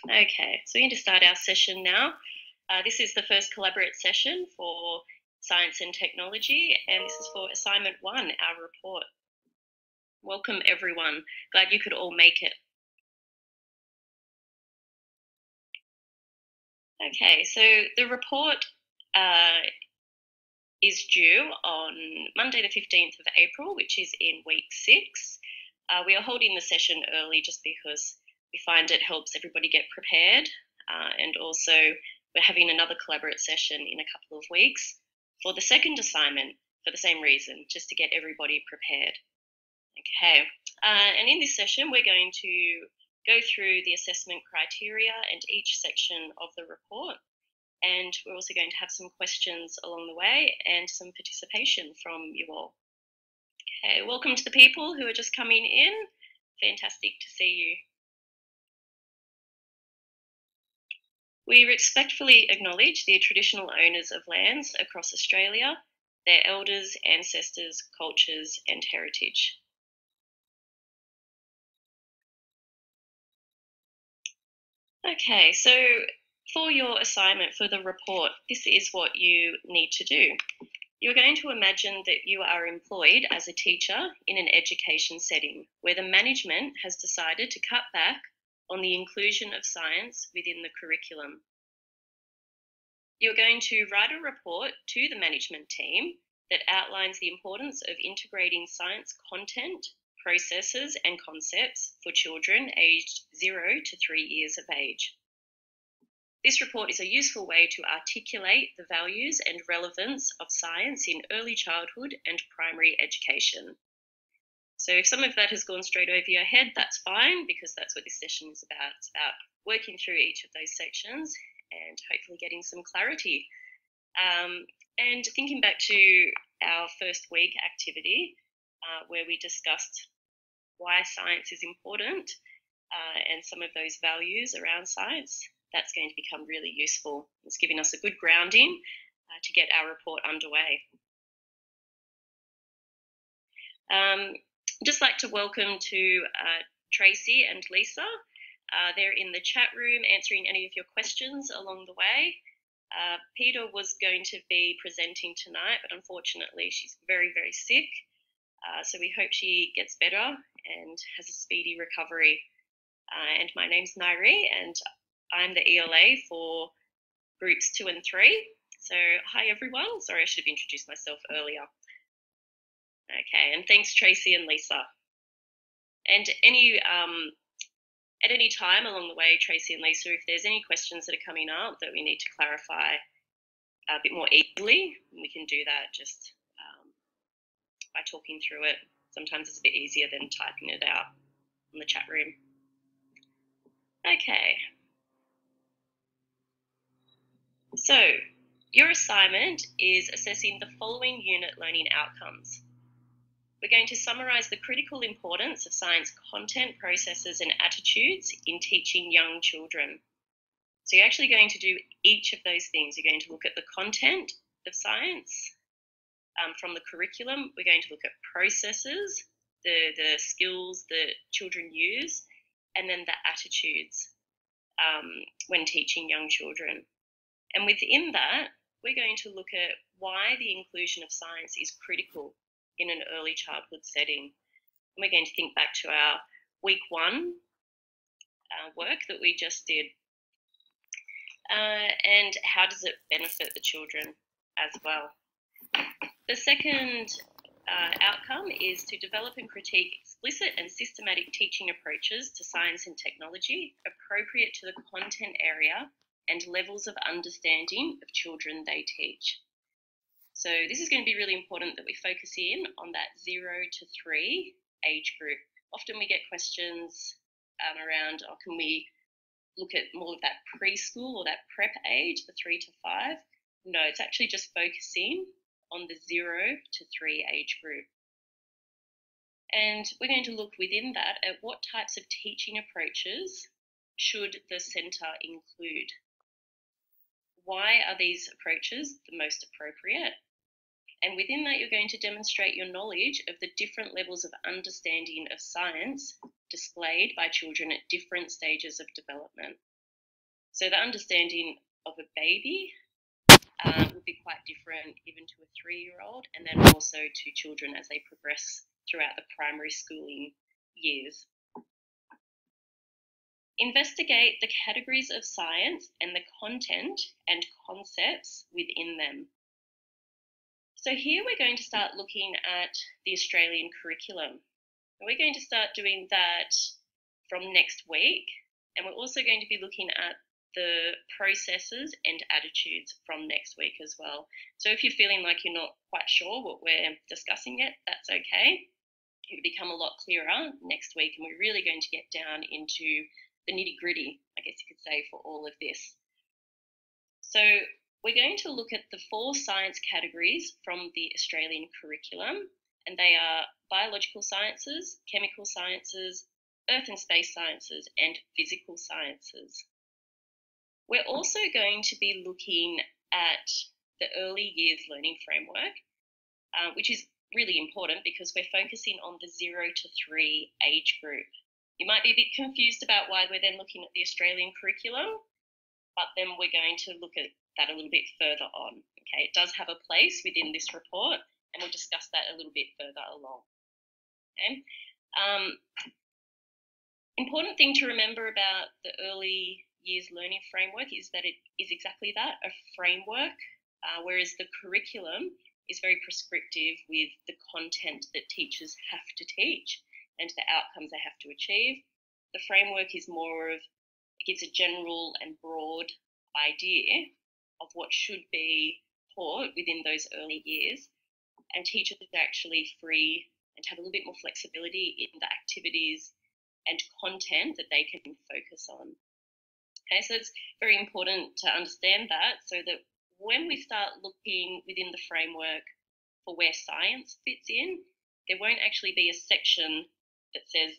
Okay, so we're going to start our session now. This is the first collaborate session for Science and Technology, and this is for Assignment 1, our report. Welcome everyone. Glad you could all make it. Okay, so the report is due on Monday the 15th of April, which is in week 6. We are holding the session early just because we find it helps everybody get prepared, and also we're having another collaborate session in a couple of weeks for the second assignment for the same reason, just to get everybody prepared. Okay, and in this session we're going to go through the assessment criteria and each section of the report, and we're also going to have some questions along the way and some participation from you all. Okay, welcome to the people who are just coming in. Fantastic to see you. We respectfully acknowledge the traditional owners of lands across Australia, their elders, ancestors, cultures, and heritage. Okay, so for your assignment for the report, this is what you need to do. You're going to imagine that you are employed as a teacher in an education setting where the management has decided to cut back on the inclusion of science within the curriculum. You're going to write a report to the management team that outlines the importance of integrating science content, processes, and concepts for children aged 0 to 3 years of age. This report is a useful way to articulate the values and relevance of science in early childhood and primary education. So if some of that has gone straight over your head, that's fine, because that's what this session is about. It's about working through each of those sections and hopefully getting some clarity. And thinking back to our first week activity, where we discussed why science is important and some of those values around science, that's going to become really useful. It's giving us a good grounding to get our report underway. Just like to welcome to Tracy and Lisa. They're in the chat room answering any of your questions along the way. Peter was going to be presenting tonight, but unfortunately she's very, very sick. So we hope she gets better and has a speedy recovery. And my name's Nairi, and I'm the ELA for groups 2 and 3. So hi everyone. Sorry, I should have introduced myself earlier. Okay, and thanks Tracy and Lisa. And at any time along the way, Tracy and Lisa, if there's any questions that are coming up that we need to clarify a bit more easily, we can do that just by talking through it. Sometimes it's a bit easier than typing it out in the chat room. Okay. So your assignment is assessing the following unit learning outcomes. We're going to summarise the critical importance of science content, processes and attitudes in teaching young children. So you're actually going to do each of those things. You're going to look at the content of science from the curriculum. We're going to look at processes, the skills that children use, and then the attitudes when teaching young children. And within that, we're going to look at why the inclusion of science is critical in an early childhood setting. And we're going to think back to our week 1 work that we just did. And how does it benefit the children as well? The second outcome is to develop and critique explicit and systematic teaching approaches to science and technology appropriate to the content area and levels of understanding of children they teach. So this is going to be really important that we focus in on that 0 to 3 age group. Often we get questions around, can we look at more of that preschool or that prep age, the 3 to 5? No, it's actually just focusing on the 0 to 3 age group. And we're going to look within that at what types of teaching approaches should the centre include. Why are these approaches the most appropriate? And within that, you're going to demonstrate your knowledge of the different levels of understanding of science displayed by children at different stages of development. So the understanding of a baby would be quite different even to a 3-year-old, and then also to children as they progress throughout the primary schooling years. Investigate the categories of science and the content and concepts within them. So here we're going to start looking at the Australian curriculum. And we're going to start doing that from next week, and we're also going to be looking at the processes and attitudes from next week as well. So if you're feeling like you're not quite sure what we're discussing yet, that's okay. It'll become a lot clearer next week, and we're really going to get down into the nitty-gritty, I guess you could say, for all of this. So we're going to look at the 4 science categories from the Australian curriculum, and they are biological sciences, chemical sciences, earth and space sciences, and physical sciences. We're also going to be looking at the early years learning framework, which is really important because we're focusing on the 0 to 3 age group. You might be a bit confused about why we're then looking at the Australian curriculum, but then we're going to look at that a little bit further on. Okay, it does have a place within this report, and we'll discuss that a little bit further along. Okay. Important thing to remember about the early years learning framework is that it is exactly that, a framework, whereas the curriculum is very prescriptive with the content that teachers have to teach and the outcomes they have to achieve. The framework is more of, it gives a general and broad idea of what should be taught within those early years, and teachers are actually free and have a little bit more flexibility in the activities and content that they can focus on. Okay, so it's very important to understand that, so that when we start looking within the framework for where science fits in, there won't actually be a section that says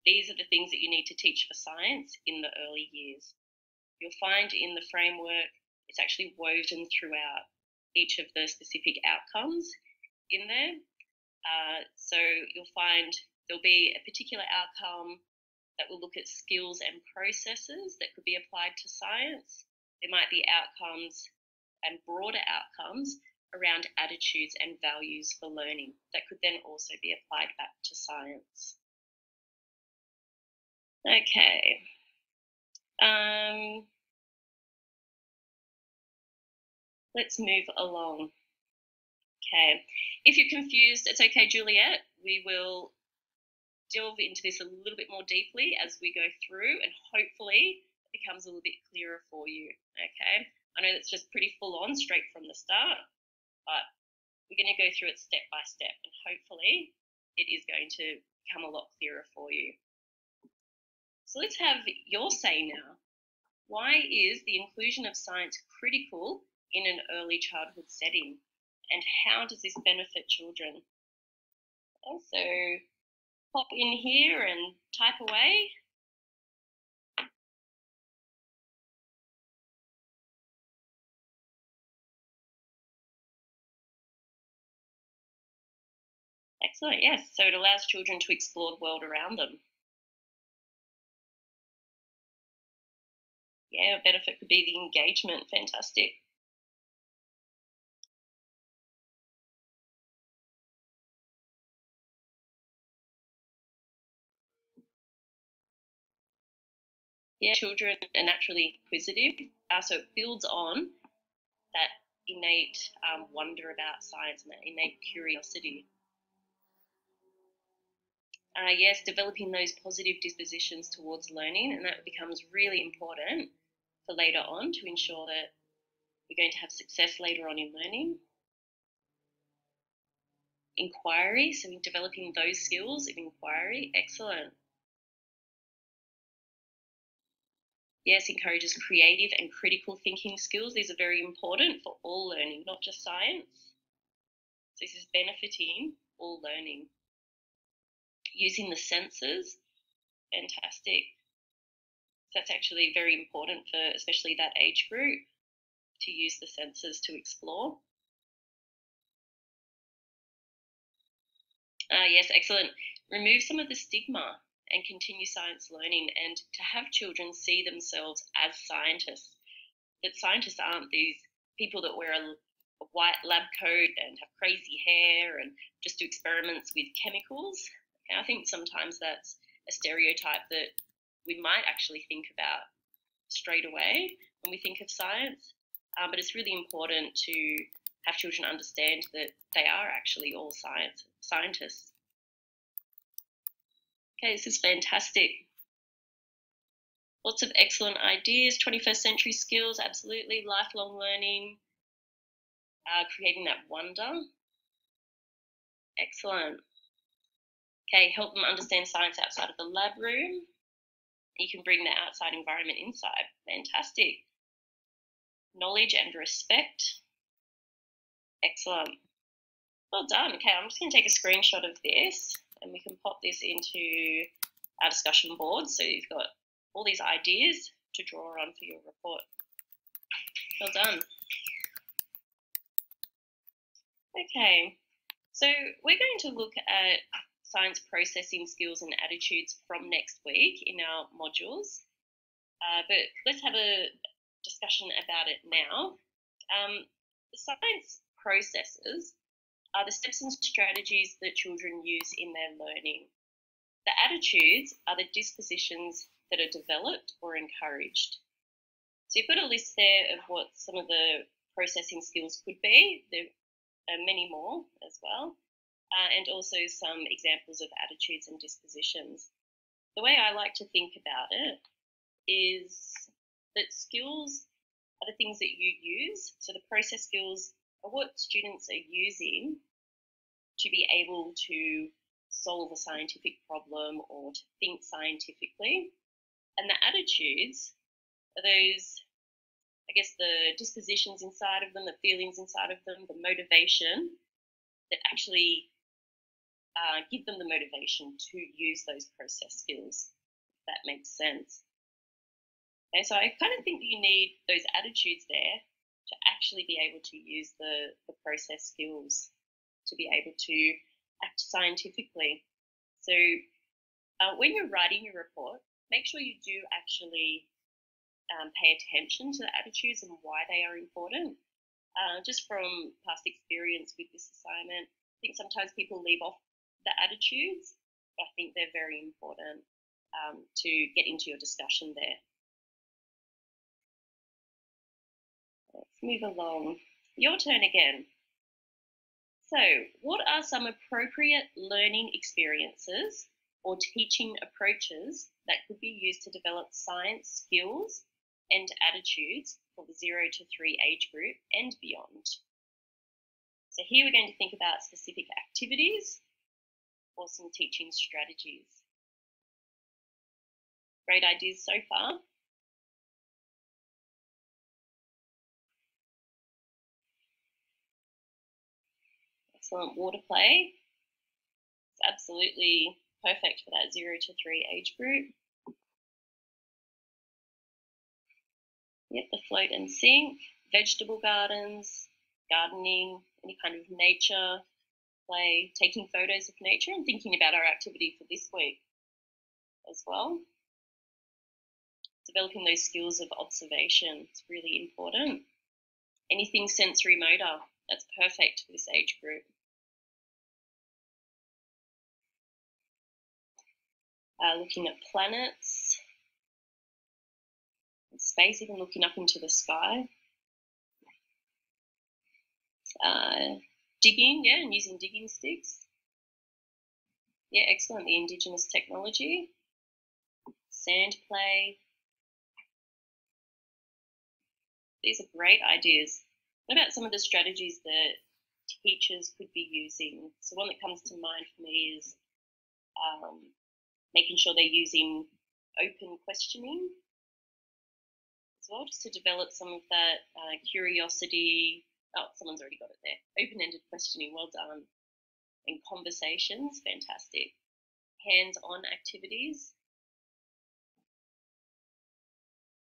these are the things that you need to teach for science in the early years. You'll find in the framework it's actually woven throughout each of the specific outcomes in there. So you'll find there'll be a particular outcome that will look at skills and processes that could be applied to science. There might be outcomes and broader outcomes around attitudes and values for learning that could then also be applied back to science. Okay. Let's move along. Okay. If you're confused, it's okay, Juliet. We will delve into this a little bit more deeply as we go through, and hopefully it becomes a little bit clearer for you. Okay. I know that's just pretty full on straight from the start, but we're going to go through it step by step, and hopefully it is going to become a lot clearer for you. So let's have your say now. Why is the inclusion of science critical in an early childhood setting, and how does this benefit children? So pop in here and type away. Excellent, yes. So it allows children to explore the world around them. Yeah, a benefit could be the engagement. Fantastic. Yeah, children are naturally inquisitive, so it builds on that innate wonder about science and that innate curiosity. Yes, developing those positive dispositions towards learning, and that becomes really important for later on to ensure that we're going to have success later on in learning. Inquiry, so developing those skills of inquiry, excellent. Yes, encourages creative and critical thinking skills. These are very important for all learning, not just science. So this is benefiting all learning. Using the senses, fantastic. So that's actually very important for especially that age group, to use the senses to explore. Yes, excellent. Remove some of the stigma and continue science learning, and to have children see themselves as scientists. That scientists aren't these people that wear a white lab coat and have crazy hair and just do experiments with chemicals. And I think sometimes that's a stereotype that we might actually think about straight away when we think of science. But it's really important to have children understand that they are actually all scientists. Okay, this is fantastic. Lots of excellent ideas, 21st century skills, absolutely, lifelong learning, creating that wonder. Excellent. Okay, help them understand science outside of the lab room. You can bring the outside environment inside. Fantastic. Knowledge and respect. Excellent. Well done. Okay, I'm just going to take a screenshot of this and we can pop this into our discussion board. So you've got all these ideas to draw on for your report. Well done. Okay, so we're going to look at science processing skills and attitudes from next week in our modules. But let's have a discussion about it now. Science processes are the steps and strategies that children use in their learning. The attitudes are the dispositions that are developed or encouraged. So you've got a list there of what some of the processing skills could be. There are many more as well, and also some examples of attitudes and dispositions. The way I like to think about it is that skills are the things that you use. So the process skills are what students are using to be able to solve a scientific problem or to think scientifically. And the attitudes are those, I guess, the dispositions inside of them, the feelings inside of them, the motivation that actually give them the motivation to use those process skills, if that makes sense. Okay, so I kind of think that you need those attitudes there to actually be able to use the process skills to be able to act scientifically. So when you're writing your report, make sure you do actually pay attention to the attitudes and why they are important. Just from past experience with this assignment, I think sometimes people leave off the attitudes, but I think they're very important to get into your discussion there. Let's move along. Your turn again. So, what are some appropriate learning experiences or teaching approaches that could be used to develop science skills and attitudes for the 0 to 3 age group and beyond? So here we're going to think about specific activities or some teaching strategies. Great ideas so far. Excellent. Water play. It's absolutely perfect for that 0 to 3 age group. Yep, the float and sink, vegetable gardens, gardening, any kind of nature play, taking photos of nature and thinking about our activity for this week as well. Developing those skills of observation is really important. Anything sensory motor, that's perfect for this age group. Looking at planets, space, even looking up into the sky. Digging, yeah, and using digging sticks. Yeah, excellent, the Indigenous technology. Sand play. These are great ideas. What about some of the strategies that teachers could be using? So one that comes to mind for me is making sure they're using open questioning as well, just to develop some of that curiosity. Oh, someone's already got it there. Open-ended questioning, well done. And conversations, fantastic. Hands-on activities.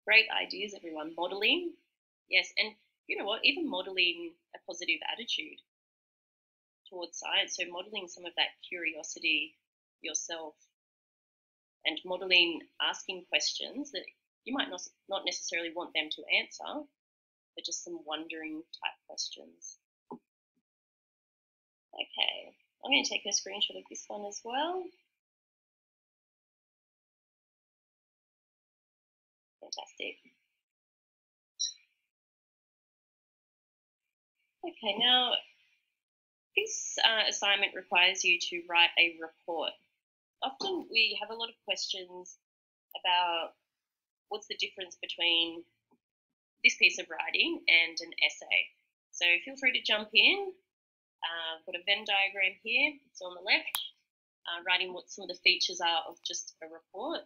Great ideas, everyone. Modelling, yes, and you know what, even modelling a positive attitude towards science. So modelling some of that curiosity yourself and modelling asking questions that you might not necessarily want them to answer, but just some wondering type questions. Okay, I'm going to take a screenshot of this one as well. Fantastic. Okay, now this assignment requires you to write a report. Often we have a lot of questions about what's the difference between this piece of writing and an essay. So feel free to jump in. I've got a Venn diagram here. So on the left, writing what some of the features are of just a report,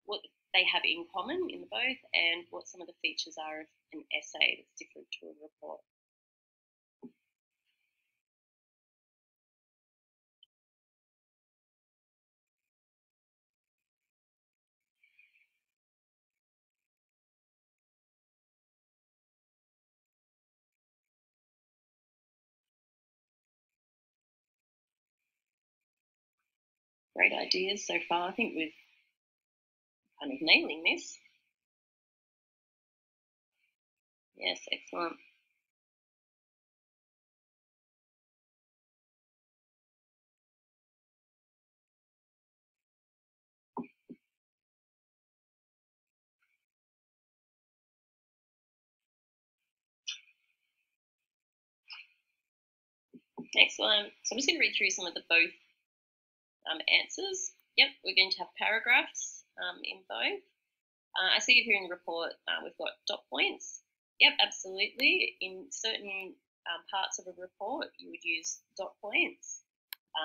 what they have in common in the both, and what some of the features are of an essay that's different to a report. Great ideas so far. I think we're kind of nailing this. Yes, excellent. Excellent. So I'm just going to read through some of the both answers. Yep, we're going to have paragraphs in both. I see here in the report we've got dot points. Yep, absolutely. In certain parts of a report, you would use dot points,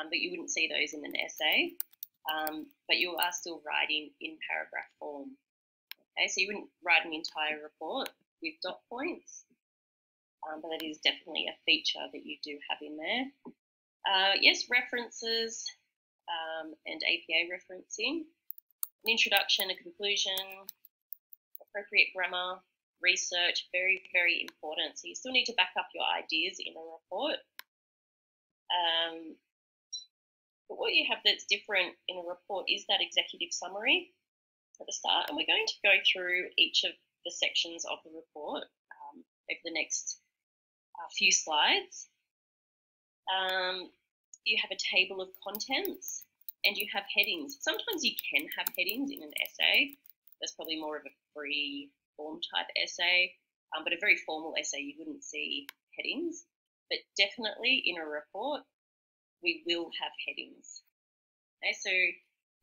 but you wouldn't see those in an essay. But you are still writing in paragraph form. Okay, so you wouldn't write an entire report with dot points, but that is definitely a feature that you do have in there. Yes, references and APA referencing, an introduction, a conclusion, appropriate grammar, research, very, very important. So you still need to back up your ideas in a report. But what you have that's different in a report is that executive summary at the start, and we're going to go through each of the sections of the report over the next few slides. You have a table of contents and you have headings. Sometimes you can have headings in an essay. That's probably more of a free form type essay, but a very formal essay you wouldn't see headings. But definitely in a report, we will have headings. Okay, so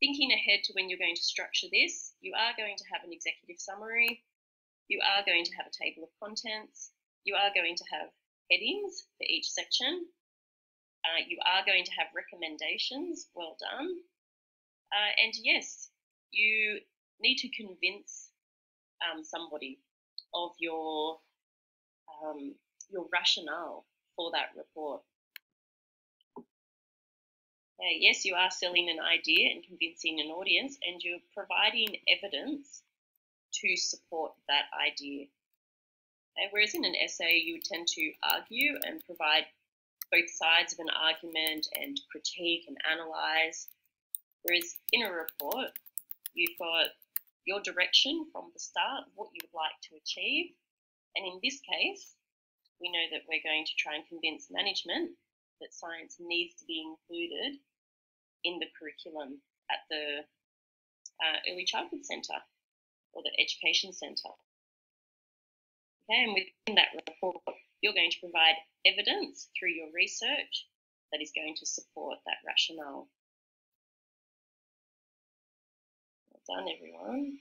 thinking ahead to when you're going to structure this, you are going to have an executive summary, you are going to have a table of contents, you are going to have headings for each section, you are going to have recommendations, well done, and yes, you need to convince somebody of your rationale for that report. Yes, you are selling an idea and convincing an audience, and you're providing evidence to support that idea. Okay, whereas in an essay, you would tend to argue and provide both sides of an argument and critique and analyse. Whereas in a report, you've got your direction from the start, what you would like to achieve. And in this case, we know that we're going to try and convince management that science needs to be included in the curriculum at the Early Childhood Centre or the Education Centre. Okay, and within that report, you're going to provide evidence through your research that is going to support that rationale. Well done, everyone.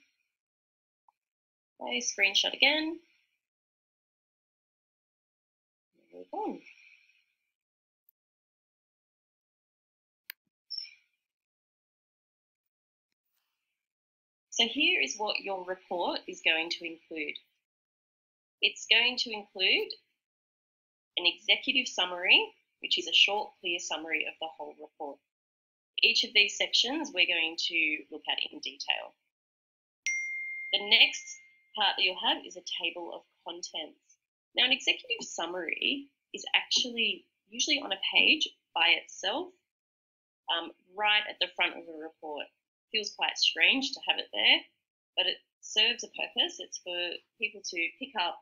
Okay, screenshot again. Move on. So here is what your report is going to include. It's going to include an executive summary, which is a short, clear summary of the whole report. Each of these sections we're going to look at in detail. The next part that you'll have is a table of contents. Now, an executive summary is actually usually on a page by itself, right at the front of the report. feels quite strange to have it there, but it serves a purpose. It's for people to pick up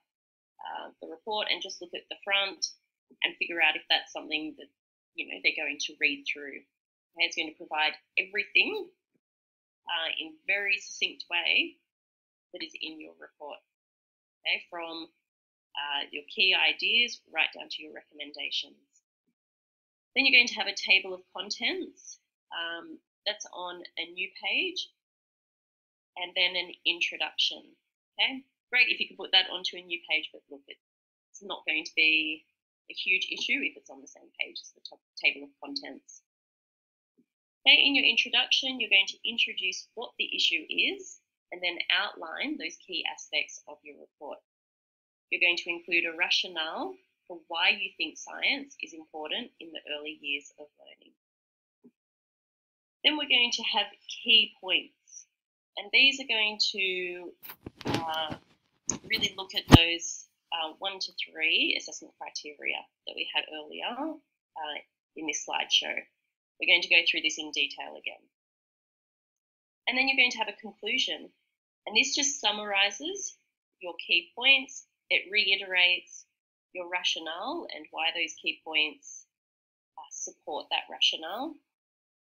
the report and just look at the front and figure out if that's something that they're going to read through. Okay, it's going to provide everything in a very succinct way that is in your report. Okay, from your key ideas right down to your recommendations. Then you're going to have a table of contents. That's on a new page, and then an introduction. Okay, great if you can put that onto a new page, but look, it's not going to be a huge issue if it's on the same page as the top table of contents. Okay, in your introduction, you're going to introduce what the issue is and then outline those key aspects of your report. You're going to include a rationale for why you think science is important in the early years of learning. Then we're going to have key points, and these are going to really look at those 1 to 3 assessment criteria that we had earlier in this slideshow. We're going to go through this in detail again. And then you're going to have a conclusion, and this just summarizes your key points. It reiterates your rationale and why those key points support that rationale.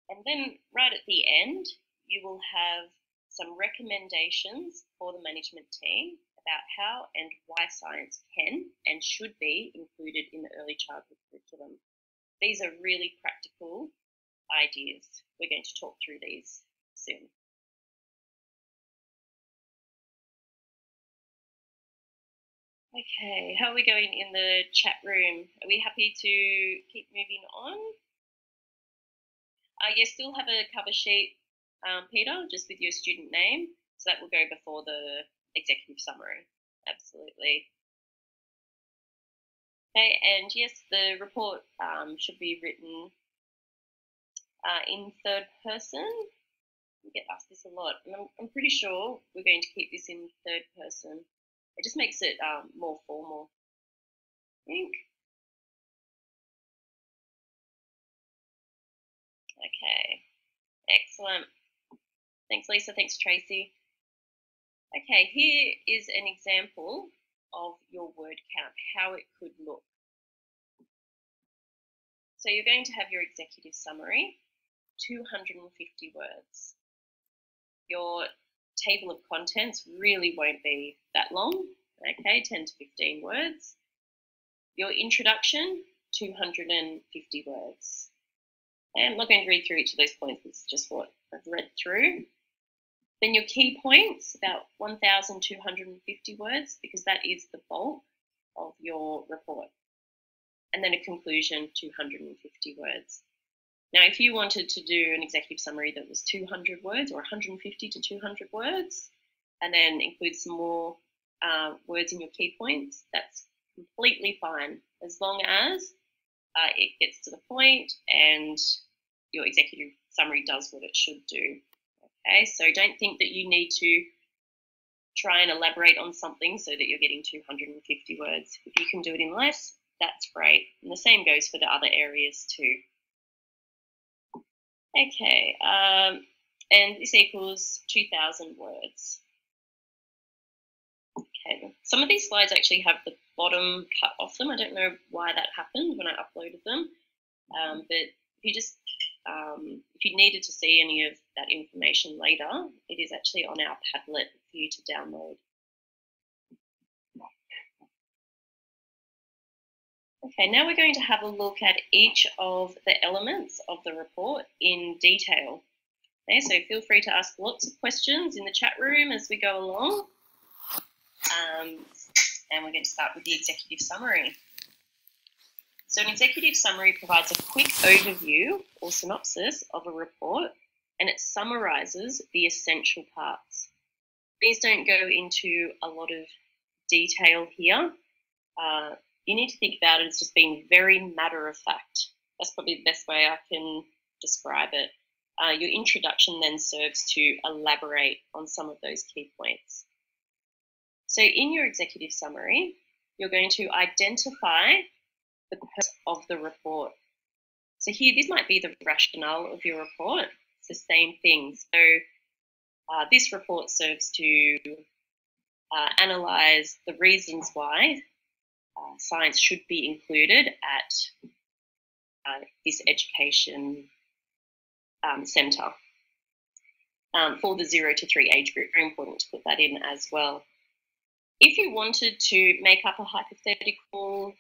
And then right at the end, you will have some recommendations for the management team about how and why science can and should be included in the early childhood curriculum. These are really practical ideas. We're going to talk through these soon. Okay, how are we going in the chat room? Are we happy to keep moving on? You still have a cover sheet, Peter, just with your student name. So that will go before the executive summary. Absolutely. Okay, and yes, the report should be written in third person. We get asked this a lot, and I'm pretty sure we're going to keep this in third person. It just makes it more formal, I think. Okay, excellent. Thanks, Lisa. Thanks, Tracy. Okay, here is an example of your word count, how it could look. So you're going to have your executive summary, 250 words. Your table of contents really won't be that long, okay, 10 to 15 words. Your introduction, 250 words. And I'm not going to read through each of those points, it's just what I've read through. Then your key points, about 1,250 words, because that is the bulk of your report. And then a conclusion, 250 words. Now, if you wanted to do an executive summary that was 200 words or 150 to 200 words, and then include some more words in your key points, that's completely fine, as long as it gets to the point and your executive summary does what it should do. Okay, so don't think that you need to try and elaborate on something so that you're getting 250 words. If you can do it in less, that's great. And the same goes for the other areas too. Okay, and this equals 2,000 words. Okay, some of these slides actually have the bottom cut off them. I don't know why that happened when I uploaded them, but if you just if you needed to see any of that information later, it is actually on our Padlet for you to download. Okay, now we're going to have a look at each of the elements of the report in detail. Okay, so feel free to ask lots of questions in the chat room as we go along. And we're going to start with the executive summary. So an executive summary provides a quick overview or synopsis of a report, and it summarises the essential parts. These don't go into a lot of detail here. You need to think about it as just being very matter of fact. That's probably the best way I can describe it. Your introduction then serves to elaborate on some of those key points. So in your executive summary, you're going to identify the purpose of the report. So here, this might be the rationale of your report. It's the same thing. So this report serves to analyse the reasons why science should be included at this education centre for the 0 to 3 age group. Very important to put that in as well. If you wanted to make up a hypothetical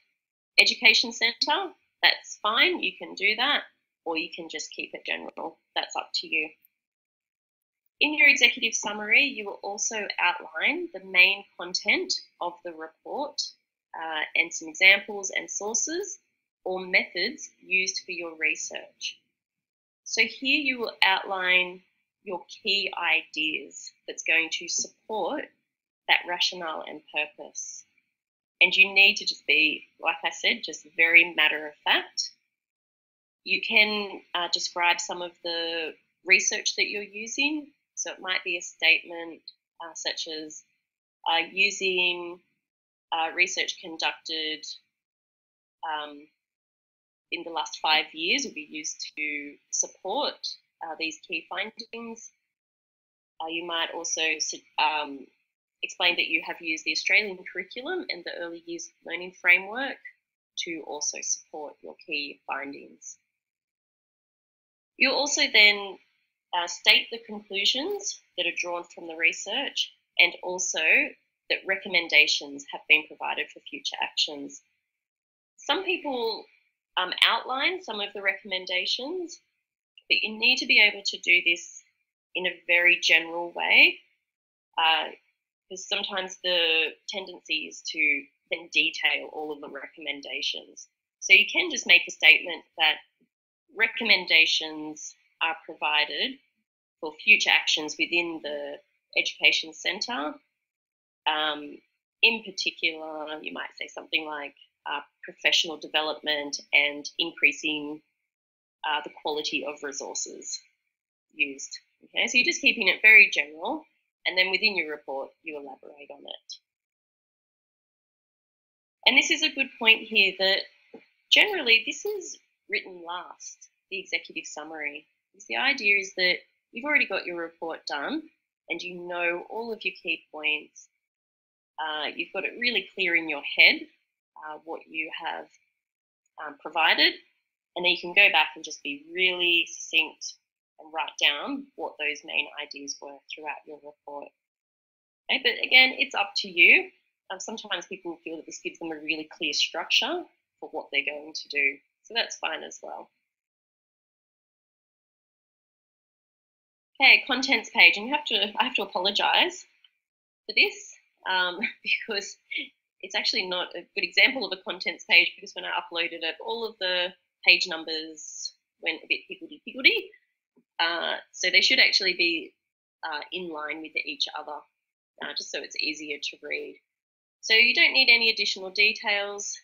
education centre, that's fine, you can do that, or you can just keep it general. That's up to you. In your executive summary, you will also outline the main content of the report and some examples and sources or methods used for your research. So here you will outline your key ideas that's going to support that rationale and purpose. And you need to just be, like I said, just very matter of fact. You can describe some of the research that you're using. So it might be a statement such as using research conducted in the last 5 years will be used to support these key findings. You might also explain that you have used the Australian curriculum and the early years learning framework to also support your key findings. You'll also then state the conclusions that are drawn from the research and also that recommendations have been provided for future actions. Some people outline some of the recommendations, but you need to be able to do this in a very general way because sometimes the tendency is to then detail all of the recommendations. So you can just make a statement that recommendations are provided for future actions within the education centre. In particular, you might say something like professional development and increasing the quality of resources used. Okay, so you're just keeping it very general, and then within your report, you elaborate on it. And this is a good point here that generally this is written last, the executive summary. Because the idea is that you've already got your report done and you know all of your key points. You've got it really clear in your head what you have provided, and then you can go back and just be really succinct and write down what those main ideas were throughout your report. Okay, but again, it's up to you. Sometimes people feel that this gives them a really clear structure for what they're going to do, so that's fine as well. Okay, contents page, and I have to apologise for this because it's actually not a good example of a contents page because when I uploaded it, all of the page numbers went a bit higgledy-piggledy. So they should actually be in line with each other, just so it's easier to read. So you don't need any additional details,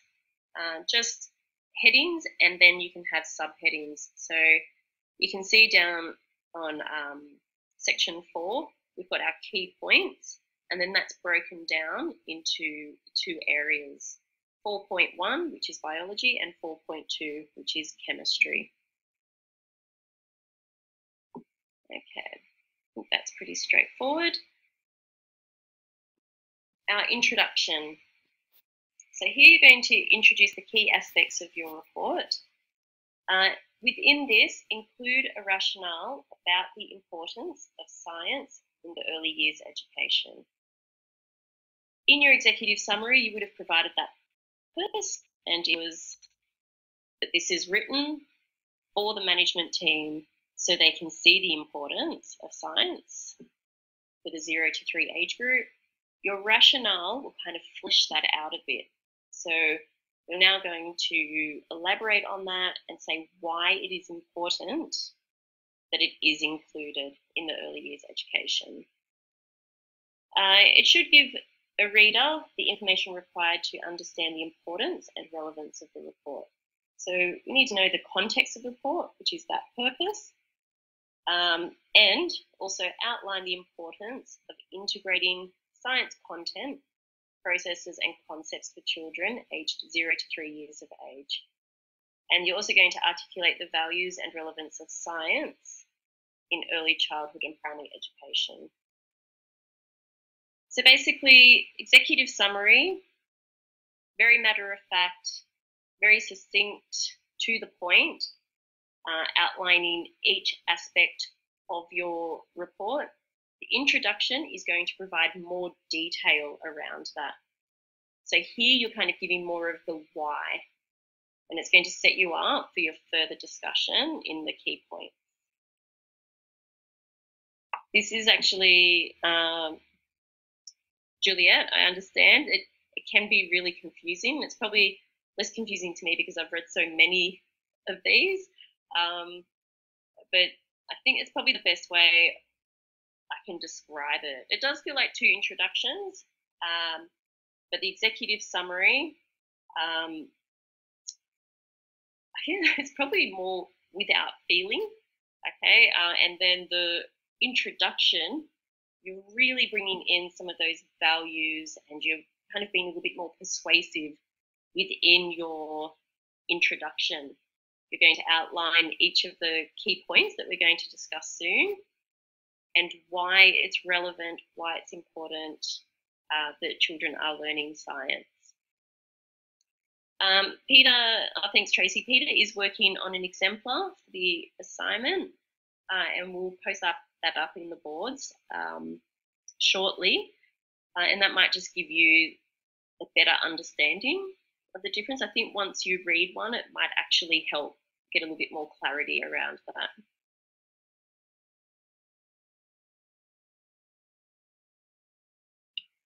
just headings, and then you can have subheadings. So you can see down on section 4, we've got our key points, and then that's broken down into 2 areas, 4.1, which is biology, and 4.2, which is chemistry. Okay, I think that's pretty straightforward. Our introduction. So here you're going to introduce the key aspects of your report. Within this, include a rationale about the importance of science in the early years education. In your executive summary, you would have provided that purpose, and it was that this is written for the management team so they can see the importance of science for the 0 to 3 age group. Your rationale will kind of flesh that out a bit. So we're now going to elaborate on that and say why it is important that it is included in the early years education. It should give a reader the information required to understand the importance and relevance of the report. So we need to know the context of the report, which is that purpose, and also outline the importance of integrating science content, processes and concepts for children aged 0 to 3 years of age. And you're also going to articulate the values and relevance of science in early childhood and primary education. So basically, executive summary, very matter of fact, very succinct, to the point, outlining each aspect of your report. The introduction is going to provide more detail around that. So here you're kind of giving more of the why, and it's going to set you up for your further discussion in the key points. This is actually, Juliet, I understand, it can be really confusing. It's probably less confusing to me because I've read so many of these, but I think it's probably the best way I can describe it. It does feel like two introductions, but the executive summary, I think it's probably more without feeling, okay? And then the introduction, you're really bringing in some of those values, and you're kind of being a little bit more persuasive within your introduction. You're going to outline each of the key points that we're going to discuss soon, and why it's relevant, why it's important that children are learning science. Peter, thanks Tracy. Peter is working on an exemplar for the assignment, and we'll post that up in the boards shortly, and that might just give you a better understanding of the difference. I think once you read one, it might actually help get a little bit more clarity around that.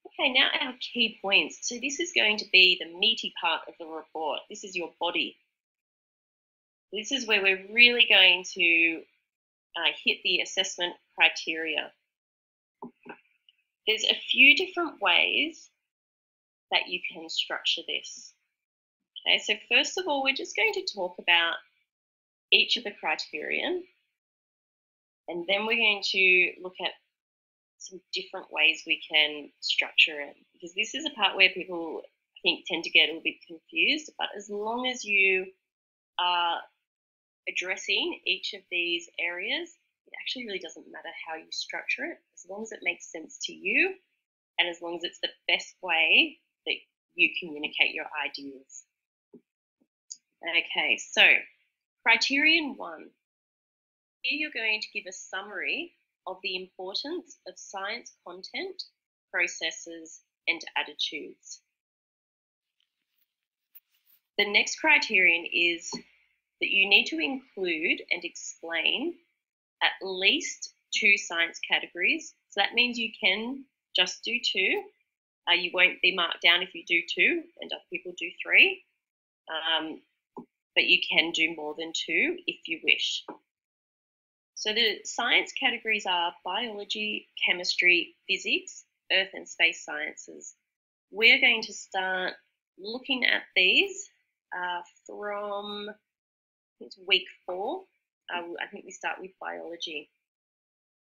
Okay, now our key points. So this is going to be the meaty part of the report. This is your body. This is where we're really going to hit the assessment criteria. There's a few different ways that you can structure this. Okay, so first of all, we're just going to talk about each of the criterion, and then we're going to look at some different ways we can structure it, because this is a part where people, I think, tend to get a little bit confused. But as long as you are addressing each of these areas, it actually really doesn't matter how you structure it, as long as it makes sense to you, and as long as it's the best way that you communicate your ideas. Okay, so criterion 1. Here you're going to give a summary of the importance of science content, processes, and attitudes. The next criterion is that you need to include and explain at least 2 science categories. So that means you can just do 2. You won't be marked down if you do 2 and other people do 3. But you can do more than 2 if you wish. So the science categories are biology, chemistry, physics, earth and space sciences. We're going to start looking at these from week 4. I think we start with biology.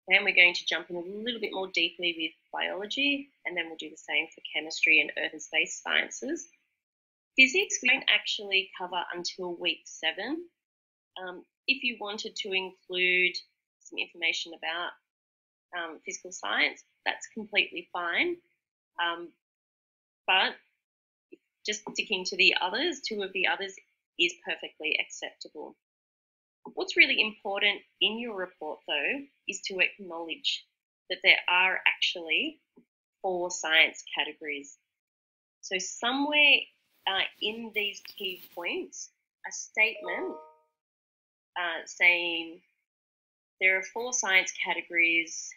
And we're going to jump in a little bit more deeply with biology, and then we'll do the same for chemistry and earth and space sciences. Physics, we don't actually cover until week 7. If you wanted to include some information about physical science, that's completely fine. But just sticking to the others, 2 of the others, is perfectly acceptable. What's really important in your report, though, is to acknowledge that there are actually 4 science categories. So somewhere in these key points, a statement saying there are 4 science categories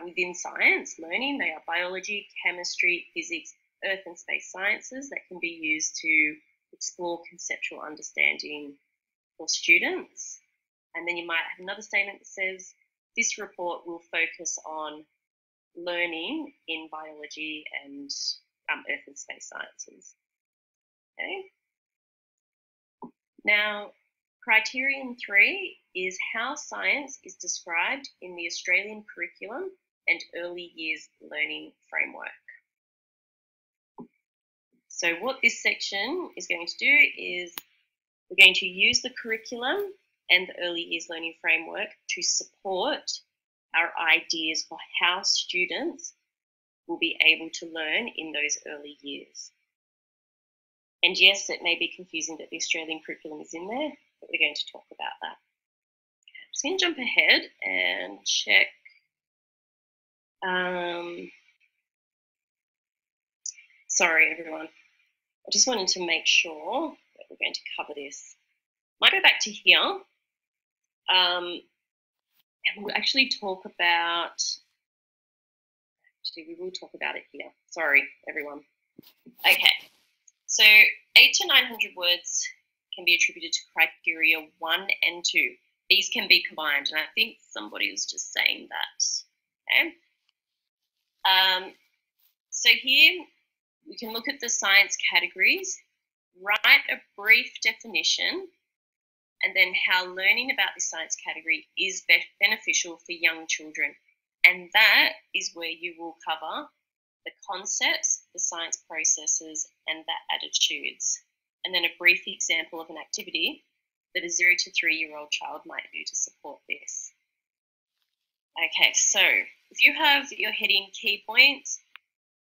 within science learning. They are biology, chemistry, physics, earth and space sciences that can be used to explore conceptual understanding for students. And then you might have another statement that says this report will focus on learning in biology and earth and space sciences. Okay. Now, criterion 3 is how science is described in the Australian curriculum and early years learning framework. So what this section is going to do is we're going to use the curriculum and the Early Years Learning Framework to support our ideas for how students will be able to learn in those early years. And yes, it may be confusing that the Australian curriculum is in there, but we're going to talk about that. I'm just going to jump ahead and check. Sorry, everyone. I just wanted to make sure that we're going to cover this. Might go back to here. And we'll actually talk about, we will talk about it here. Sorry, everyone. Okay, so 800 to 900 words can be attributed to criteria 1 and 2. These can be combined, and I think somebody was just saying that. Okay. So here we can look at the science categories, write a brief definition, and then how learning about the science category is beneficial for young children. And that is where you will cover the concepts, the science processes, and the attitudes. And then a brief example of an activity that a 0 to 3-year-old child might do to support this. Okay, so if you have your heading key points,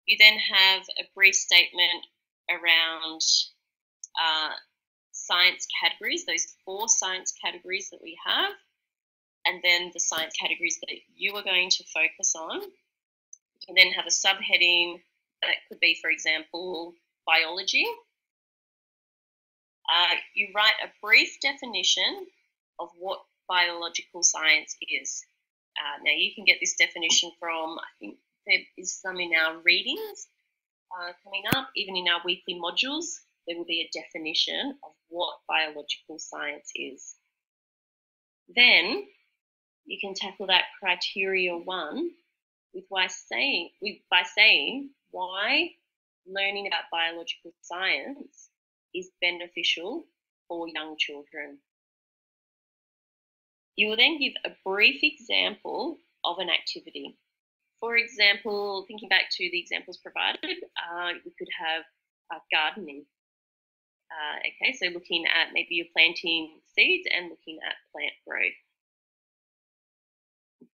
you then have a brief statement around science categories, those 4 science categories that we have, and then the science categories that you are going to focus on. You can then have a subheading that could be, for example, biology. You write a brief definition of what biological science is. Now, you can get this definition from, I think there is some in our readings coming up, even in our weekly modules, there will be a definition of what biological science is. Then you can tackle that criteria 1 by saying why learning about biological science is beneficial for young children. You will then give a brief example of an activity. For example, thinking back to the examples provided, we could have gardening. Okay, so looking at maybe you're planting seeds and looking at plant growth.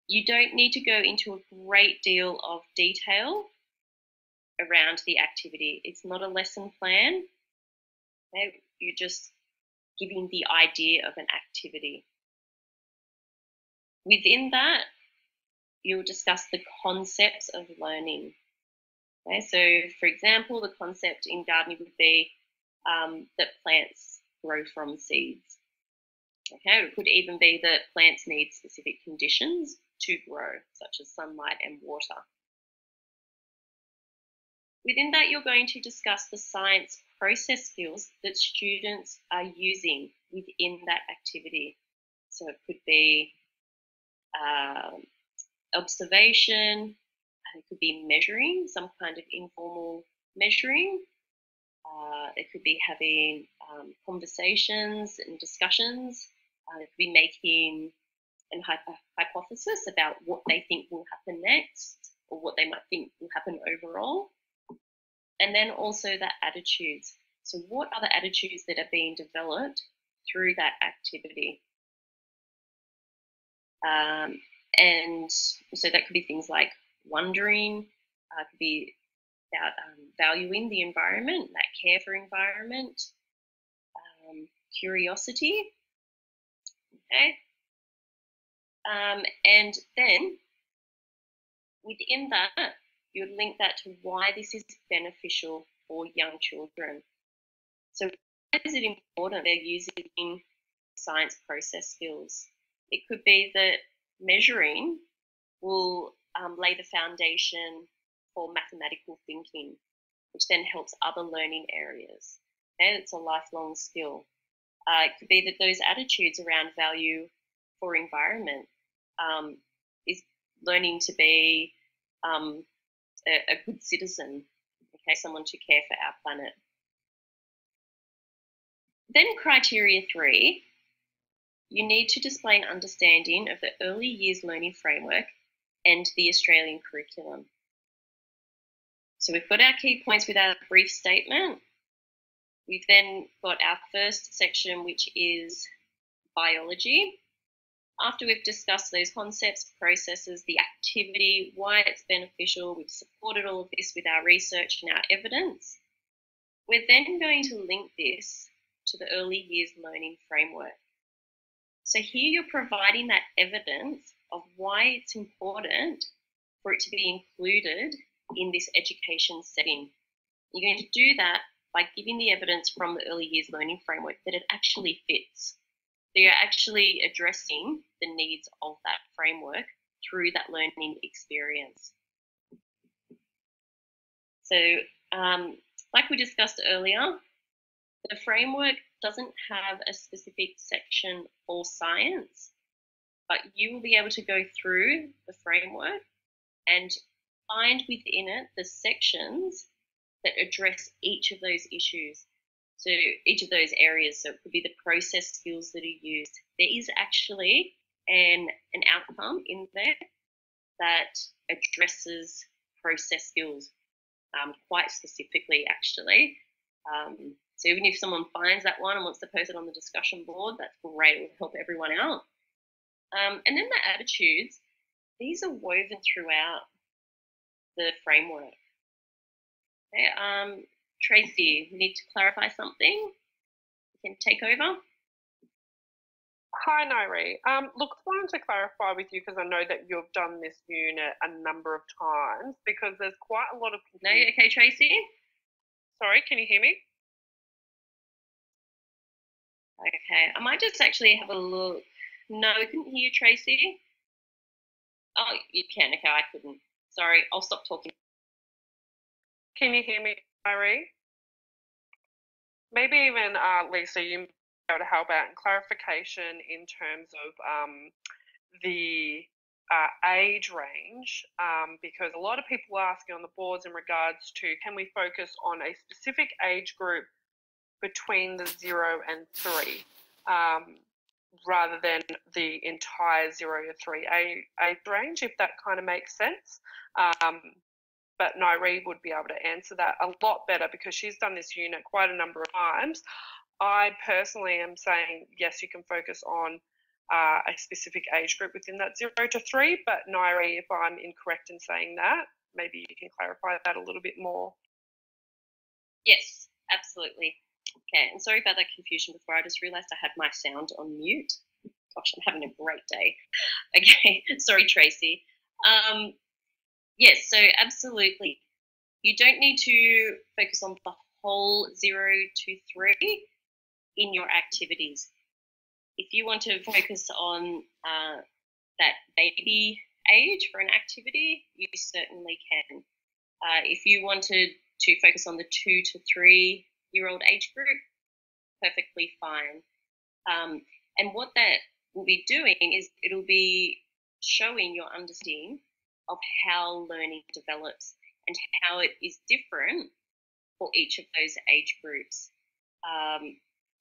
You don't need to go into a great deal of detail around the activity. It's not a lesson plan. Okay? You're just giving the idea of an activity. Within that, you'll discuss the concepts of learning. Okay, so for example, the concept in gardening would be that plants grow from seeds. Okay, it could even be that plants need specific conditions to grow, such as sunlight and water. Within that, you're going to discuss the science process skills that students are using within that activity. So it could be observation, it could be measuring, some kind of informal measuring. It could be having conversations and discussions. It could be making a hypothesis about what they think will happen next, or what they might think will happen overall. And then also the attitudes. So what are the attitudes that are being developed through that activity? And so that could be things like wondering, could be about valuing the environment, that care for environment, curiosity, okay? And then within that, you would link that to why this is beneficial for young children. So why is it important they're using science process skills? It could be that measuring will lay the foundation for mathematical thinking, which then helps other learning areas. Okay, it's a lifelong skill. It could be that those attitudes around value for environment is learning to be a good citizen, okay, someone to care for our planet. Then criteria 3, you need to display an understanding of the Early Years Learning Framework and the Australian curriculum. So we've got our key points with our brief statement. We've then got our first section, which is biology. After we've discussed those concepts, processes, the activity, why it's beneficial, we've supported all of this with our research and our evidence, we're then going to link this to the early years learning framework. So here you're providing that evidence of why it's important for it to be included in this education setting. You're going to do that by giving the evidence from the early years learning framework that it actually fits. So you're actually addressing the needs of that framework through that learning experience. So like we discussed earlier, the framework doesn't have a specific section for science, but you will be able to go through the framework and find within it the sections that address each of those issues. So each of those areas, so it could be the process skills that are used. There is actually an outcome in there that addresses process skills quite specifically, actually. So even if someone finds that one and wants to post it on the discussion board, that's great. It will help everyone out. And then the attitudes, these are woven throughout the framework. Okay, Tracy, you need to clarify something? You can take over. Hi, Nairi. Look, I wanted to clarify with you because I know that you've done this unit a number of times because there's quite a lot of confusion. No, you okay, Tracy? Sorry, can you hear me? Okay, I might just actually have a look. No, I couldn't hear you, Tracy. Oh, you can. Okay, I couldn't. Sorry, I'll stop talking. Can you hear me, Nairi? Maybe even Lisa, you might be able to help out in clarification in terms of the age range, because a lot of people are asking on the boards in regards to can we focus on a specific age group between the 0 and 3 rather than the entire 0 to 3 age range, if that kind of makes sense. But Nairi would be able to answer that a lot better because she's done this unit quite a number of times. I personally am saying, yes, you can focus on a specific age group within that 0 to 3, but Nairi, if I'm incorrect in saying that, maybe you can clarify that a little bit more. Yes, absolutely. Okay, and sorry about that confusion before. I just realised I had my sound on mute. Gosh, I'm having a great day. Okay, sorry, Tracy. Yes, so absolutely. You don't need to focus on the whole 0 to 3 in your activities. If you want to focus on that baby age for an activity, you certainly can. If you wanted to focus on the 2 to 3 year old age group, perfectly fine. And what that will be doing is it'll be showing your understanding of how learning develops and how it is different for each of those age groups.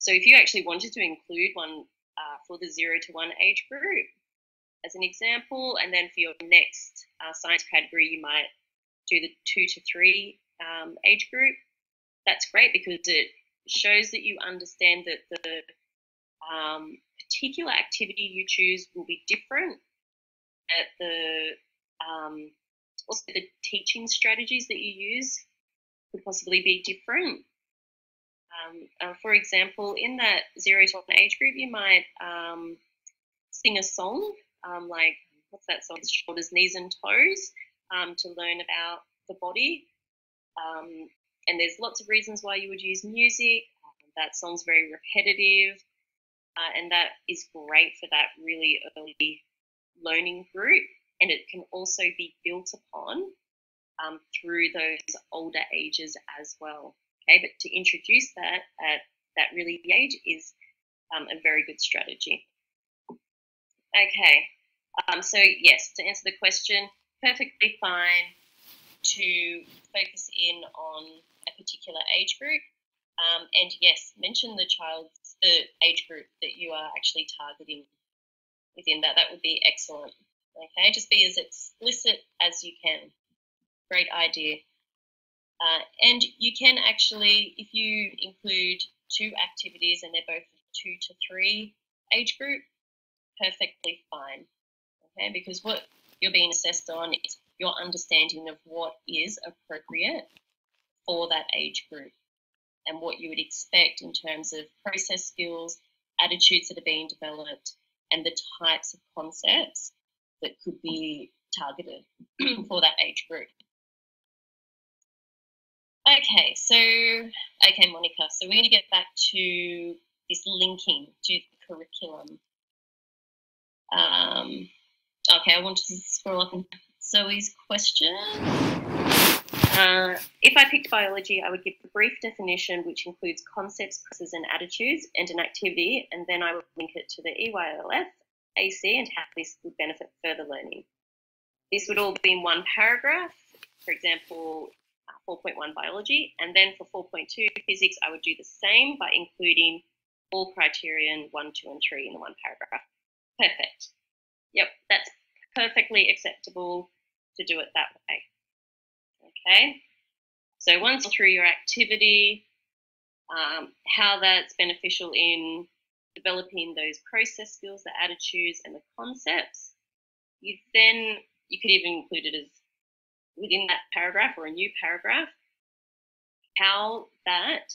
So if you actually wanted to include one for the 0 to 1 age group as an example, and then for your next science category, you might do the 2 to 3 age group, that's great because it shows that you understand that the particular activity you choose will be different, that the also the teaching strategies that you use could possibly be different. For example, in that 0 to 1 age group, you might sing a song like, what's that song? Shoulders, Knees and Toes, to learn about the body. And there's lots of reasons why you would use music. That song's very repetitive, and that is great for that really early learning group. And it can also be built upon through those older ages as well. Okay, but to introduce that at that really young age is a very good strategy. Okay, so yes, to answer the question, perfectly fine to focus in on a particular age group. And yes, mention the age group that you are actually targeting within that. That would be excellent. Okay, just be as explicit as you can. Great idea. And you can actually, if you include 2 activities and they're both 2 to 3 age group, perfectly fine, okay? Because what you're being assessed on is your understanding of what is appropriate for that age group and what you would expect in terms of process skills, attitudes that are being developed, and the types of concepts that could be targeted for that age group. Okay, Monica, so we're going to get back to this linking to the curriculum. Okay, I want to scroll up and Zoe's question. If I picked biology, I would give a brief definition which includes concepts, processes, and attitudes, and an activity, and then I would link it to the EYLF, AC, and how this would benefit further learning. This would all be in one paragraph. For example, 4.1 biology, and then for 4.2 physics, I would do the same by including all criterion 1, 2, and 3 in the one paragraph. Perfect. Yep, that's perfectly acceptable to do it that way. Okay, so once through your activity, how that's beneficial in developing those process skills, the attitudes, and the concepts, you could even include it as within that paragraph or a new paragraph, how that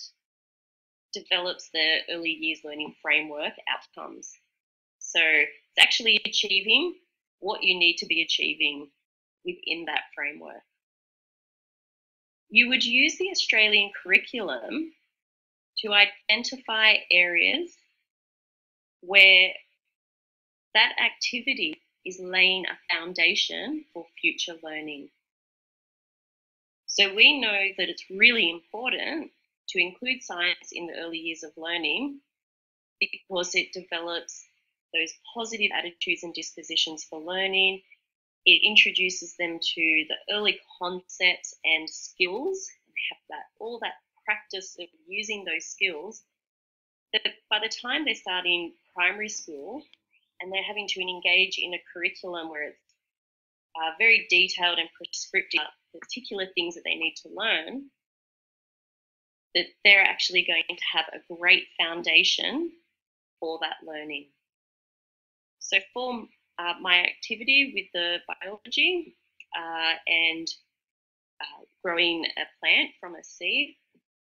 develops the early years learning framework outcomes. So it's actually achieving what you need to be achieving within that framework. You would use the Australian curriculum to identify areas where that activity is laying a foundation for future learning. So we know that it's really important to include science in the early years of learning because it develops those positive attitudes and dispositions for learning. It introduces them to the early concepts and skills. They have all that practice of using those skills that by the time they start in primary school and they're having to engage in a curriculum where it's very detailed and prescriptive, particular things that they need to learn, that they're actually going to have a great foundation for that learning. So for my activity with the biology and growing a plant from a seed,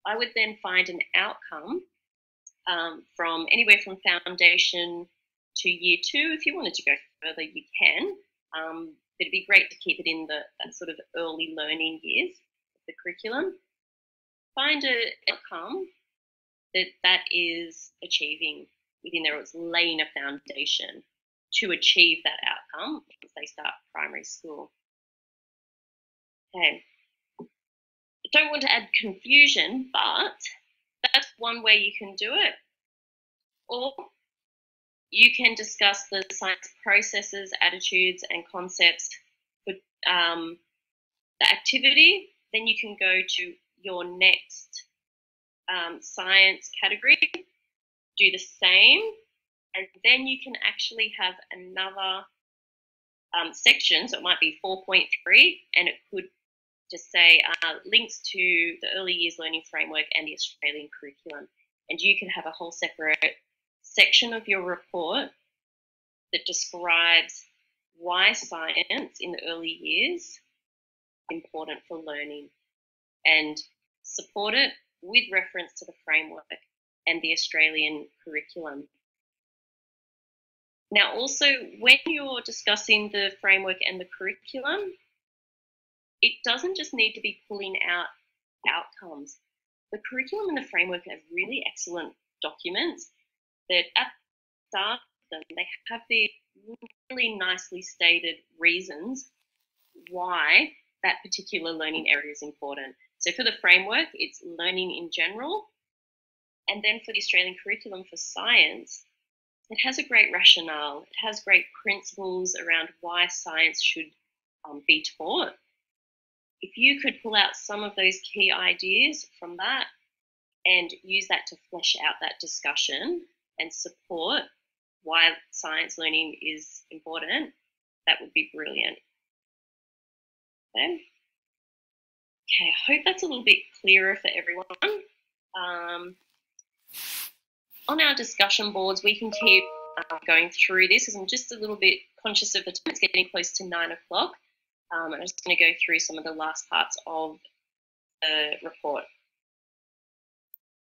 I would then find an outcome from anywhere from foundation to year 2. If you wanted to go further, you can. It'd be great to keep it in that sort of early learning years of the curriculum. Find an outcome that is achieving within there, or it's laying a foundation to achieve that outcome as they start primary school. Okay. I don't want to add confusion, but that's one way you can do it. Or you can discuss the science processes, attitudes, and concepts for the activity. Then you can go to your next science category, do the same, and then you can actually have another section. So it might be 4.3, and it could just say links to the early years learning framework and the Australian curriculum. And you can have a whole separate section of your report that describes why science in the early years is important for learning, and support it with reference to the framework and the Australian curriculum. Now, also, when you're discussing the framework and the curriculum, it doesn't just need to be pulling out outcomes. The curriculum and the framework are really excellent documents that at the start of them, they have these really nicely stated reasons why that particular learning area is important. So for the framework, it's learning in general. And then for the Australian curriculum for science, it has a great rationale. It has great principles around why science should be taught. If you could pull out some of those key ideas from that and use that to flesh out that discussion and support why science learning is important, that would be brilliant. Okay, I hope that's a little bit clearer for everyone. On our discussion boards, we can keep going through this, because I'm just a little bit conscious of the time. It's getting close to 9 o'clock. I'm just going to go through some of the last parts of the report.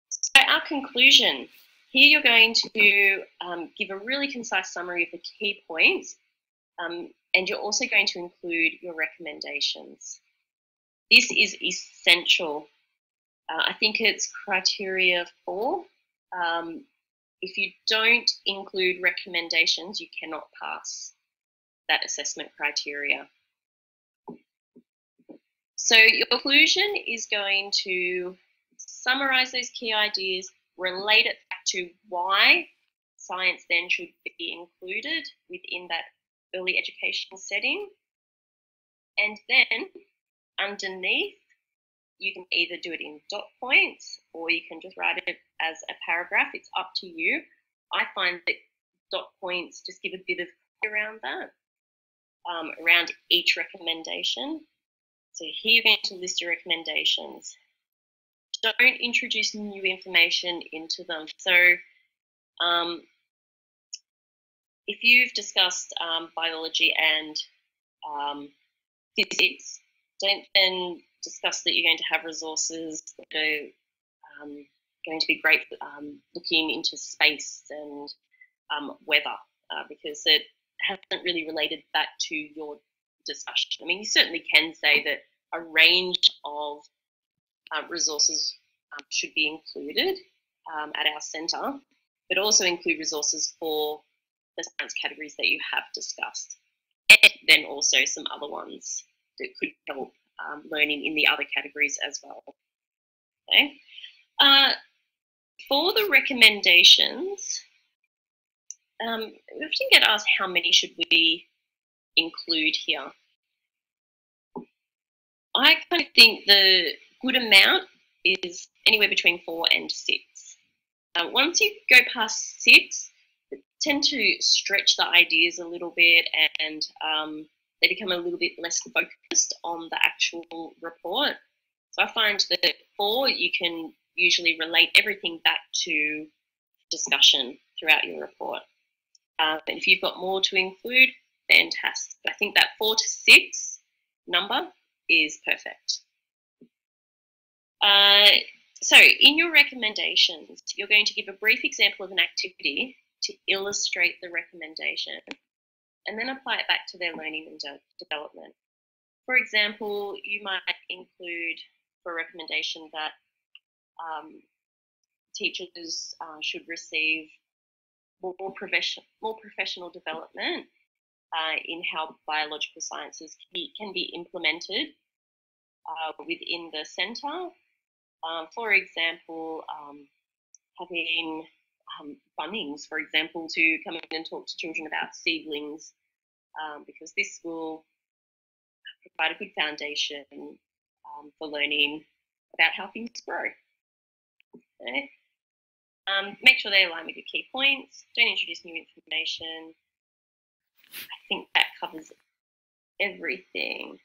So our conclusion. Here you're going to give a really concise summary of the key points, and you're also going to include your recommendations. This is essential. I think it's criteria 4. If you don't include recommendations, you cannot pass that assessment criteria. So your conclusion is going to summarize those key ideas, relate it back to why science then should be included within that early educational setting. And then underneath, you can either do it in dot points or you can just write it as a paragraph. It's up to you. I find that dot points just give a bit of around that, around each recommendation. So here you're going to list your recommendations. Don't introduce new information into them. So if you've discussed biology and physics, don't then discuss that you're going to have resources that are going to be great looking into space and weather, because it hasn't really related back to your discussion. I mean, you certainly can say that a range of resources should be included at our centre, but also include resources for the science categories that you have discussed, and then also some other ones that could help learning in the other categories as well. Okay. For the recommendations, we often get asked how many should we include here. I kind of think the good amount is anywhere between 4 and 6. Once you go past 6, they tend to stretch the ideas a little bit, and they become a little bit less focused on the actual report. So I find that 4, you can usually relate everything back to discussion throughout your report. And if you've got more to include, fantastic. I think that 4 to 6 number is perfect. So in your recommendations, you're going to give a brief example of an activity to illustrate the recommendation, and then apply it back to their learning and development. For example, you might include for a recommendation that teachers should receive more professional development in how biological sciences can be implemented within the centre. For example, having Bunnings, for example, to come in and talk to children about seedlings, because this will provide a good foundation for learning about how things grow. Okay. Make sure they align with your key points. Don't introduce new information. I think that covers everything.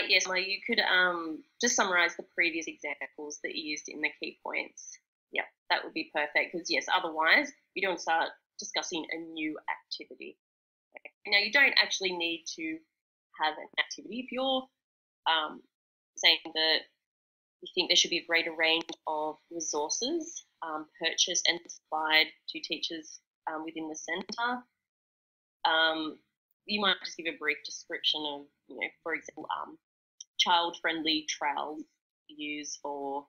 Yes, you could just summarise the previous examples that you used in the key points. Yeah, that would be perfect, because yes, otherwise you don't start discussing a new activity. Okay. Now, you don't actually need to have an activity. If you're saying that you think there should be a greater range of resources purchased and supplied to teachers within the centre, you might just give a brief description of, for example, child-friendly trails to use for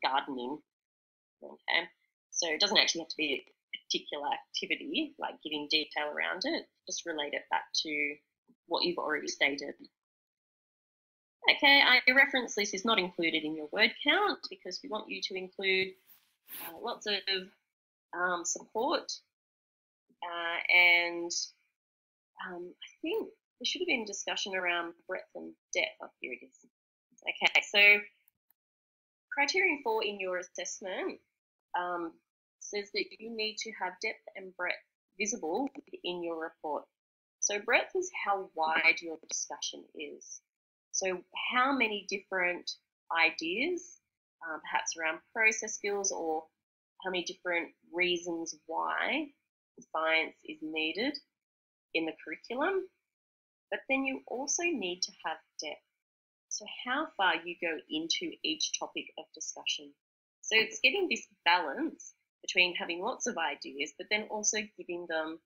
gardening. Okay, so it doesn't actually have to be a particular activity, like giving detail around it. Just relate it back to what you've already stated. Okay, your reference list is not included in your word count because we want you to include lots of support, and I think there should have been discussion around breadth and depth. Oh, here it is. Okay, so criterion 4 in your assessment says that you need to have depth and breadth visible in your report. So breadth is how wide your discussion is. So how many different ideas perhaps around process skills or how many different reasons why science is needed in the curriculum. But then you also need to have depth. So how far you go into each topic of discussion. So it's getting this balance between having lots of ideas, but then also giving them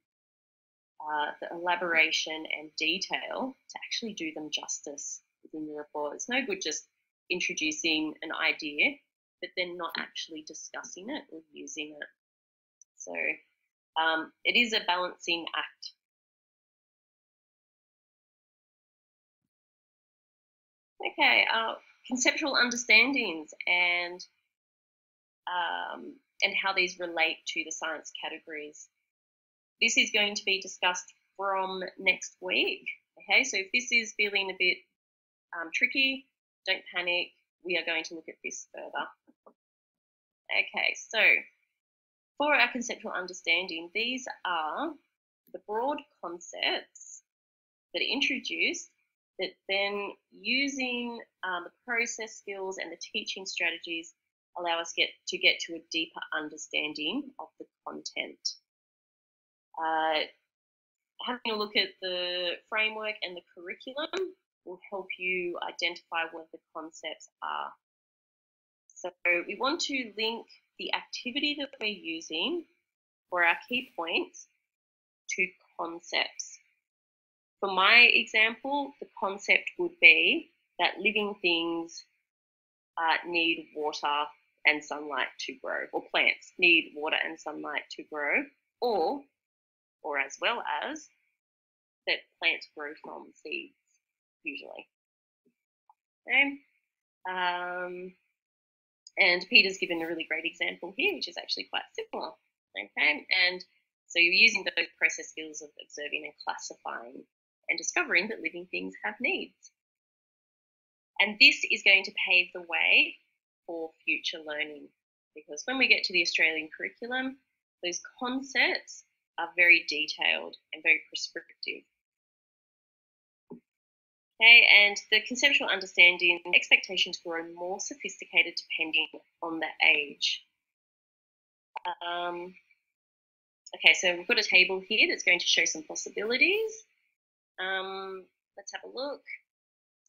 the elaboration and detail to actually do them justice within the report. It's no good just introducing an idea, but then not actually discussing it or using it. So it is a balancing act. Okay, conceptual understandings and how these relate to the science categories. This is going to be discussed from next week. Okay, so if this is feeling a bit tricky, don't panic. We are going to look at this further. Okay, so for our conceptual understanding, these are the broad concepts that are introduced that then using the process skills and the teaching strategies allow us to get to a deeper understanding of the content. Having a look at the framework and the curriculum will help you identify what the concepts are. So we want to link the activity that we're using for our key points to concepts. For my example, the concept would be that living things need water and sunlight to grow, or plants need water and sunlight to grow, or as well as that plants grow from seeds, usually. Okay. And Peter's given a really great example here, which is actually quite similar. Okay, and so you're using those process skills of observing and classifying and discovering that living things have needs. And this is going to pave the way for future learning, because when we get to the Australian curriculum, those concepts are very detailed and very prescriptive. Okay, and the conceptual understanding expectations grow more sophisticated depending on the age. Okay, so we've got a table here that's going to show some possibilities. Let's have a look.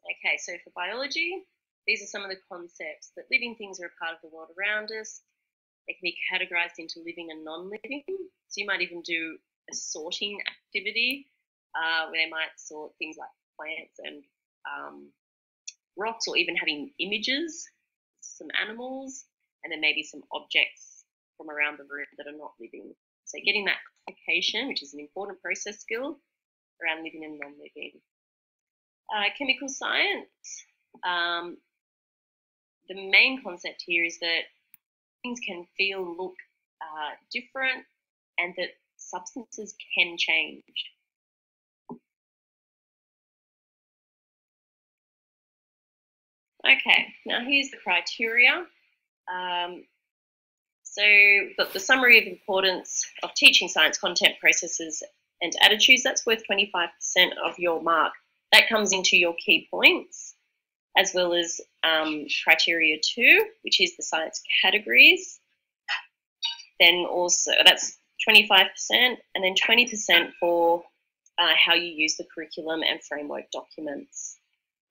Okay, so for biology, these are some of the concepts that living things are a part of the world around us. They can be categorized into living and non-living. So you might even do a sorting activity where they might sort things like plants and rocks, or even having images, some animals, and then maybe some objects from around the room that are not living. So getting that classification, which is an important process skill around living and non-living. Chemical science, the main concept here is that things can feel, look different, and that substances can change. Okay, now here's the criteria. So we've got the summary of importance of teaching science content, processes, and attitudes. That's worth 25% of your mark. That comes into your key points, as well as criteria 2, which is the science categories. Then also, that's 25%, and then 20% for how you use the curriculum and framework documents.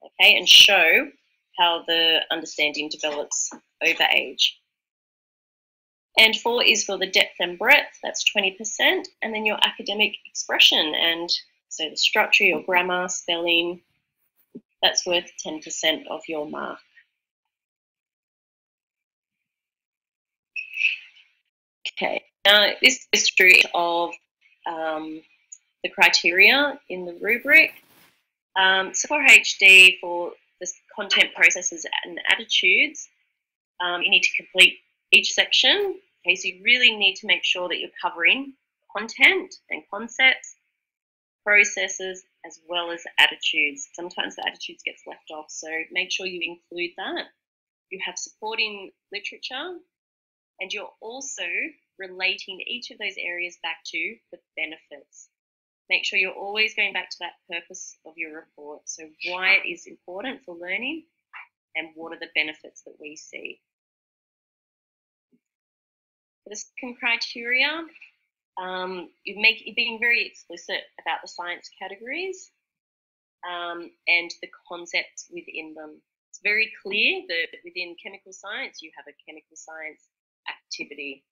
Okay, and show how the understanding develops over age. And 4 is for the depth and breadth, that's 20%, and then your academic expression, and so the structure, your grammar, spelling, that's worth 10% of your mark. Okay, now this is true of the criteria in the rubric. So for HD, for the content, processes, and attitudes, you need to complete each section. Okay, so you really need to make sure that you're covering content and concepts, processes, as well as attitudes. Sometimes the attitudes gets left off, so make sure you include that. You have supporting literature, and you're also relating each of those areas back to the benefits. Make sure you're always going back to that purpose of your report. So why it is important for learning and what are the benefits that we see. For the second criteria, you're being very explicit about the science categories and the concepts within them. It's very clear that within chemical science, you have a chemical science activity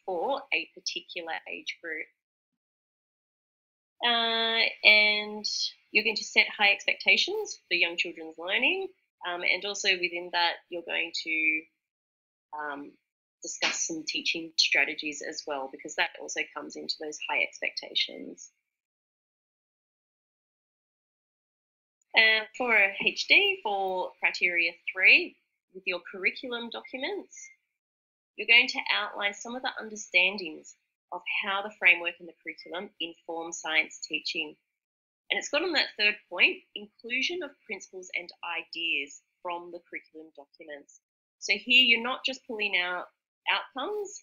for a particular age group. And you're going to set high expectations for young children's learning. And also within that, you're going to discuss some teaching strategies as well, because that also comes into those high expectations. And for a HD, for criteria 3, with your curriculum documents, you're going to outline some of the understandings of how the framework and the curriculum inform science teaching. And it's got on that third point, inclusion of principles and ideas from the curriculum documents. So here you're not just pulling out outcomes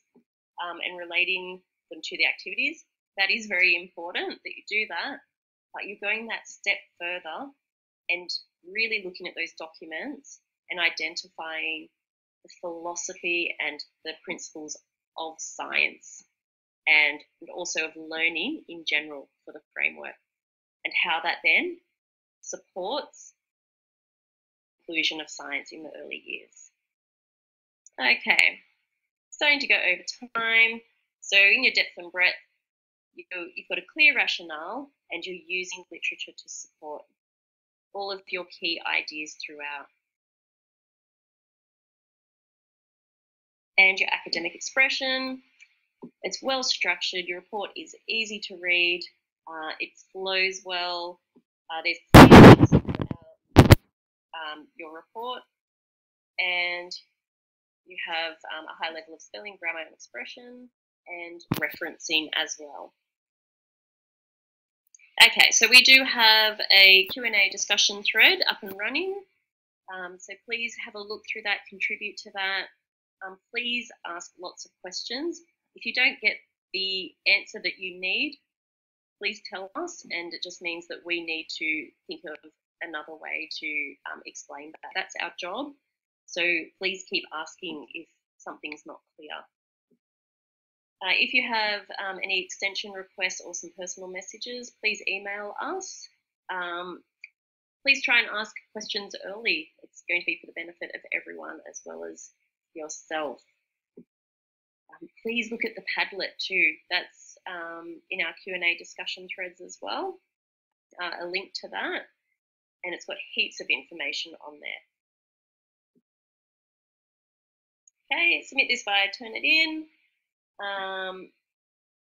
and relating them to the activities. That is very important that you do that, but you're going that step further and really looking at those documents and identifying the philosophy and the principles of science and also of learning in general for the framework, and how that then supports inclusion of science in the early years. Okay, starting to go over time. So in your depth and breadth, you've got a clear rationale and you're using literature to support all of your key ideas throughout. And your academic expression, it's well structured. Your report is easy to read. It flows well. There's clear things about your report, and you have a high level of spelling, grammar, and expression, and referencing as well. Okay, so we do have a Q&A discussion thread up and running. So please have a look through that, contribute to that. Please ask lots of questions. If you don't get the answer that you need, please tell us, and it just means that we need to think of another way to explain that. That's our job. So please keep asking if something's not clear. If you have any extension requests or some personal messages, please email us. Please try and ask questions early. It's going to be for the benefit of everyone as well as yourself. Please look at the Padlet too. That's in our Q&A discussion threads as well. A link to that, and it's got heaps of information on there. Okay, submit this via Turnitin.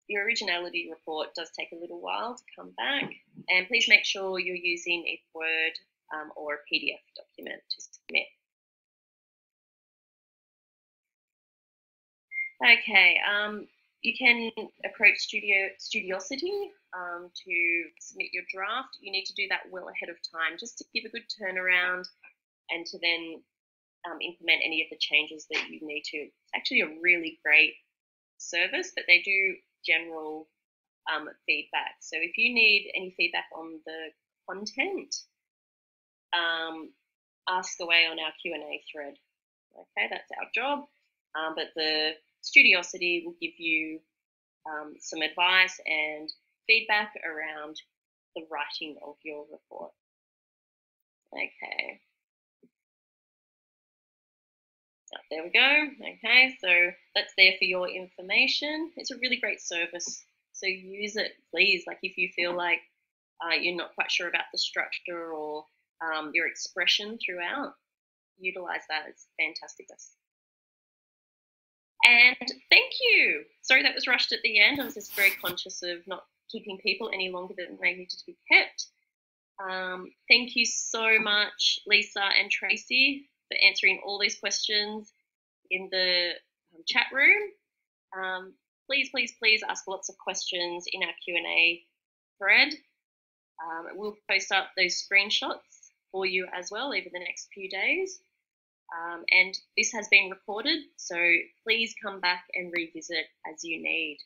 Your originality report does take a little while to come back, and please make sure you're using a Word or a PDF document to submit. Okay, you can approach Studiosity to submit your draft. You need to do that well ahead of time, just to give a good turnaround and to then implement any of the changes that you need to. It's actually a really great service, but they do general feedback. So if you need any feedback on the content, ask away on our Q&A thread. Okay, that's our job, but the Studiosity will give you some advice and feedback around the writing of your report. Okay. Oh, there we go. Okay, so that's there for your information. It's a really great service, so use it, please. Like if you feel like you're not quite sure about the structure or your expression throughout, utilize that. It's fantastic. And thank you. Sorry that was rushed at the end. I was just very conscious of not keeping people any longer than they needed to be kept. Thank you so much, Lisa and Tracy, for answering all these questions in the chat room. Please, please, please ask lots of questions in our Q&A thread. We'll post up those screenshots for you as well over the next few days. And this has been recorded, so please come back and revisit as you need.